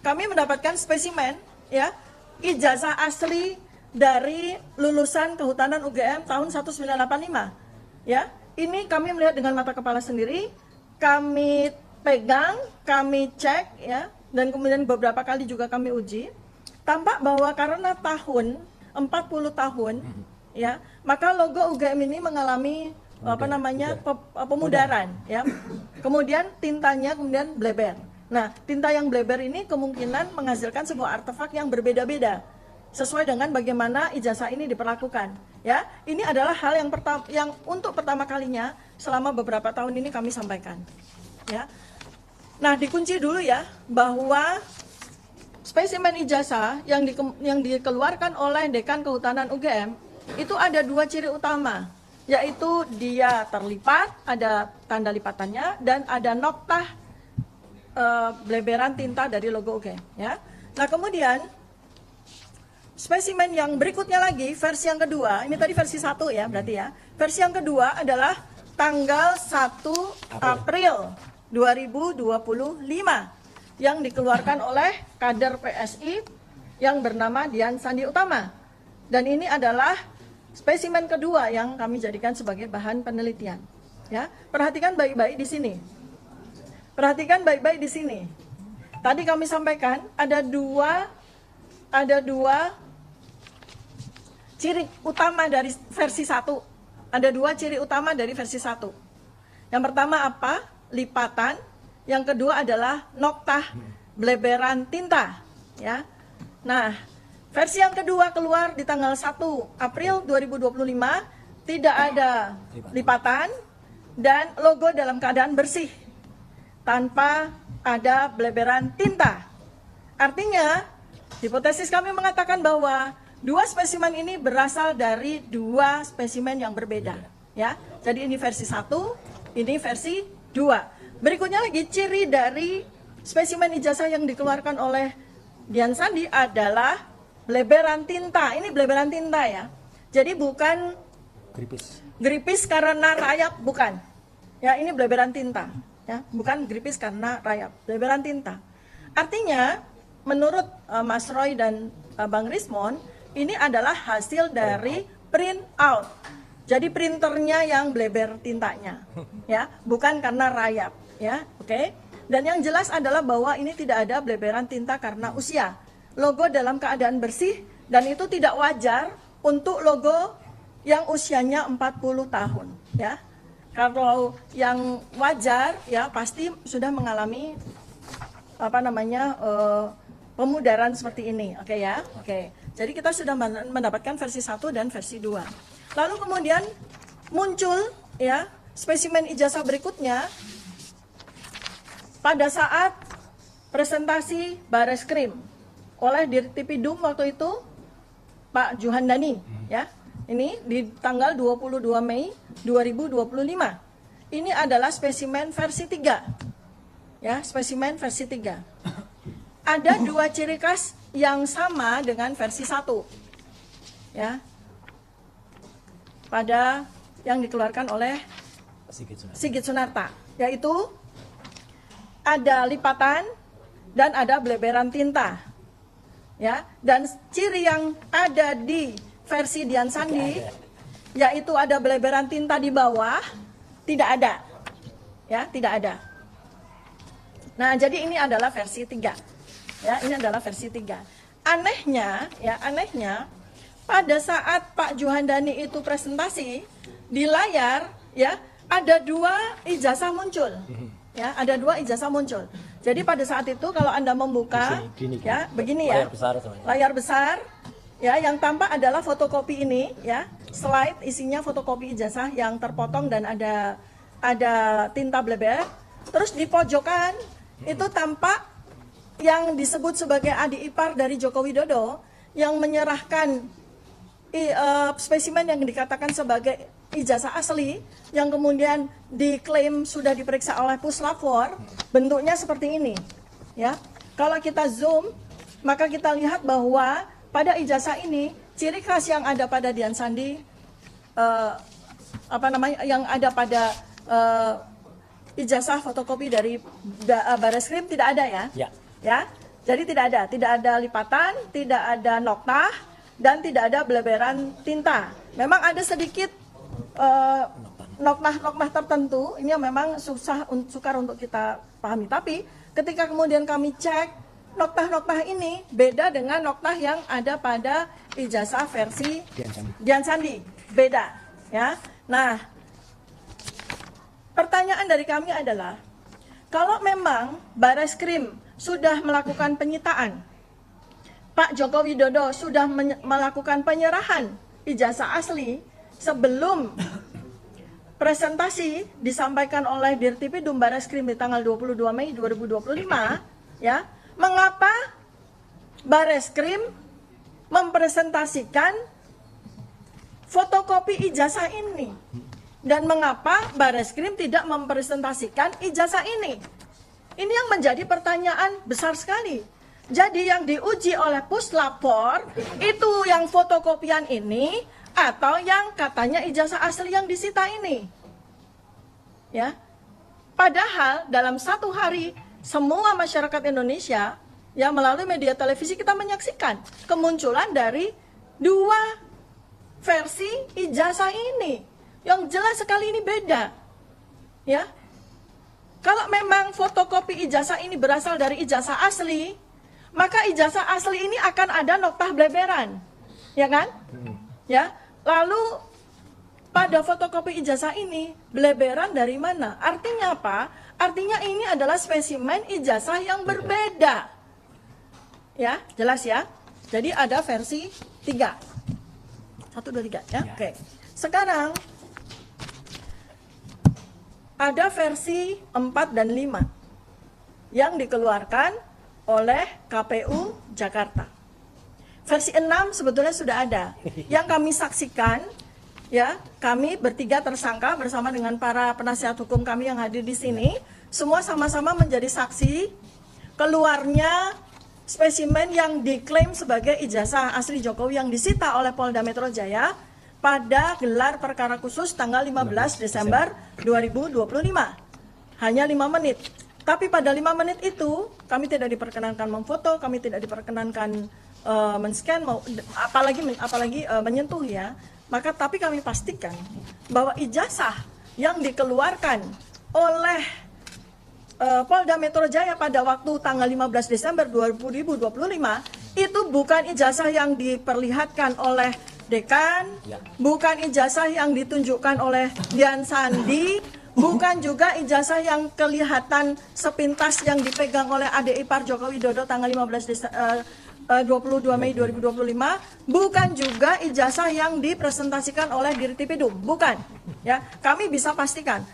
kami mendapatkan spesimen ya ijazah asli dari lulusan Kehutanan UGM tahun 1985. Ya, ini kami melihat dengan mata kepala sendiri, kami pegang, kami cek ya, dan kemudian beberapa kali juga kami uji. Tampak bahwa karena tahun 40 tahun ya, maka logo UGM ini mengalami pemudaran ya. Kemudian tintanya kemudian bleber. Nah, tinta yang bleber ini kemungkinan menghasilkan sebuah artefak yang berbeda-beda sesuai dengan bagaimana ijazah ini diperlakukan ya. Ini adalah hal yang untuk pertama kalinya selama beberapa tahun ini kami sampaikan ya. Nah, dikunci dulu ya bahwa spesimen ijazah yang dikeluarkan oleh Dekan Kehutanan UGM itu ada dua ciri utama, yaitu dia terlipat, ada tanda lipatannya, dan ada noktah bleberan tinta dari logo UGM ya. Nah, kemudian spesimen yang berikutnya lagi, versi yang kedua, ini tadi versi 1 ya berarti ya. Versi yang kedua adalah tanggal 1 April 2025 yang dikeluarkan oleh kader PSI yang bernama Dian Sandi Utama. Dan ini adalah spesimen kedua yang kami jadikan sebagai bahan penelitian. Ya, perhatikan baik-baik di sini. Perhatikan baik-baik di sini. Tadi kami sampaikan ada dua ciri utama dari versi 1. Ada dua ciri utama dari versi 1. Yang pertama apa? Lipatan. Yang kedua adalah noktah bleberan tinta. Ya. Nah, versi yang kedua keluar di tanggal 1 April 2025, tidak ada lipatan dan logo dalam keadaan bersih tanpa ada bleberan tinta. Artinya, hipotesis kami mengatakan bahwa dua spesimen ini berasal dari dua spesimen yang berbeda. Ya, jadi ini versi 1, ini versi 2. Berikutnya lagi ciri dari spesimen ijazah yang dikeluarkan oleh Dian Sandi adalah bleberan tinta. Ini bleberan tinta ya. Jadi bukan gripis karena rayap, bukan. Ya, ini bleberan tinta. Ya, bukan gripis karena rayap, bleberan tinta. Artinya, menurut Mas Roy dan Bang Rismon, ini adalah hasil dari print out. Jadi printernya yang bleber tintanya, ya, bukan karena rayap, ya, oke. Dan yang jelas adalah bahwa ini tidak ada bleberan tinta karena usia. Logo dalam keadaan bersih dan itu tidak wajar untuk logo yang usianya 40 tahun, ya. Kalau yang wajar, ya pasti sudah mengalami pemudaran seperti ini, oke ya, oke. Jadi kita sudah mendapatkan versi 1 dan versi 2. Lalu kemudian muncul ya spesimen ijazah berikutnya pada saat presentasi Bareskrim oleh Dirtipidum waktu itu Pak Juhandani ya. Ini di tanggal 22 Mei 2025. Ini adalah spesimen versi 3. Ya, spesimen versi 3. Ada dua ciri khas yang sama dengan versi 1. Ya. Pada yang dikeluarkan oleh Sigit Sunarta, yaitu ada lipatan dan ada bleberan tinta. Ya, dan ciri yang ada di versi Dian Sandi yaitu ada bleberan tinta di bawah, tidak ada. Ya, tidak ada. Nah, jadi ini adalah versi 3. Ya, ini adalah versi 3. Anehnya, pada saat Pak Juhandani itu presentasi di layar, ya, ada dua ijazah muncul. Ya, ada dua ijazah muncul. Jadi pada saat itu kalau Anda membuka, ya, begini ya, layar besar, ya, yang tampak adalah fotokopi ini, ya, slide isinya fotokopi ijazah yang terpotong dan ada tinta bleber. Terus di pojokan itu tampak yang disebut sebagai adik ipar dari Joko Widodo yang menyerahkan spesimen yang dikatakan sebagai ijazah asli yang kemudian diklaim sudah diperiksa oleh Puslapfor, bentuknya seperti ini. Ya, kalau kita zoom, maka kita lihat bahwa pada ijazah ini ciri khas yang ada pada Dian Sandi, yang ada pada ijazah fotokopi dari Bareskrim tidak ada ya. Ya. Jadi tidak ada lipatan, tidak ada noktah, dan tidak ada beleberan tinta. Memang ada sedikit noktah-noktah tertentu, ini yang memang sukar untuk kita pahami. Tapi ketika kemudian kami cek, noktah-noktah ini beda dengan noktah yang ada pada ijazah versi Dian Sandi. Beda, ya. Nah, pertanyaan dari kami adalah, kalau memang Bareskrim sudah melakukan penyitaan, Pak Joko Widodo sudah melakukan penyerahan ijazah asli sebelum presentasi disampaikan oleh Dirtipidum Bareskrim di tanggal 22 Mei 2025, ya, mengapa Bareskrim mempresentasikan fotokopi ijazah ini? Dan mengapa Bareskrim tidak mempresentasikan ijazah ini? Ini yang menjadi pertanyaan besar sekali. Jadi yang diuji oleh Puslapor itu yang fotokopian ini atau yang katanya ijazah asli yang disita ini. Ya. Padahal dalam satu hari semua masyarakat Indonesia yang melalui media televisi kita menyaksikan kemunculan dari dua versi ijazah ini. Yang jelas sekali ini beda. Ya. Kalau memang fotokopi ijazah ini berasal dari ijazah asli, maka ijazah asli ini akan ada noktah beleberan, ya kan? Ya. Lalu pada fotokopi ijazah ini beleberan dari mana? Artinya apa? Artinya ini adalah spesimen ijazah yang berbeda. Ya, jelas ya. Jadi ada versi 3. 1, 2, 3 ya. Oke. Sekarang ada versi 4 dan 5 yang dikeluarkan oleh KPU Jakarta. Versi 6 sebetulnya sudah ada. Yang kami saksikan, ya, kami bertiga tersangka bersama dengan para penasihat hukum kami yang hadir di sini, semua sama-sama menjadi saksi keluarnya spesimen yang diklaim sebagai ijazah asli Jokowi yang disita oleh Polda Metro Jaya pada gelar perkara khusus tanggal 15 Desember 2025. Hanya 5 menit. Tapi pada 5 menit itu, kami tidak diperkenankan memfoto, kami tidak diperkenankan men-scan, apalagi menyentuh ya. Tapi kami pastikan bahwa ijazah yang dikeluarkan oleh Polda Metro Jaya pada waktu tanggal 15 Desember 2025 itu bukan ijazah yang diperlihatkan oleh dekan, bukan ijazah yang ditunjukkan oleh Dian Sandi, bukan juga ijazah yang kelihatan sepintas yang dipegang oleh adik ipar Joko Widodo tanggal 22 Mei 2025, bukan juga ijazah yang dipresentasikan oleh Dirtipidum, bukan. Ya, kami bisa pastikan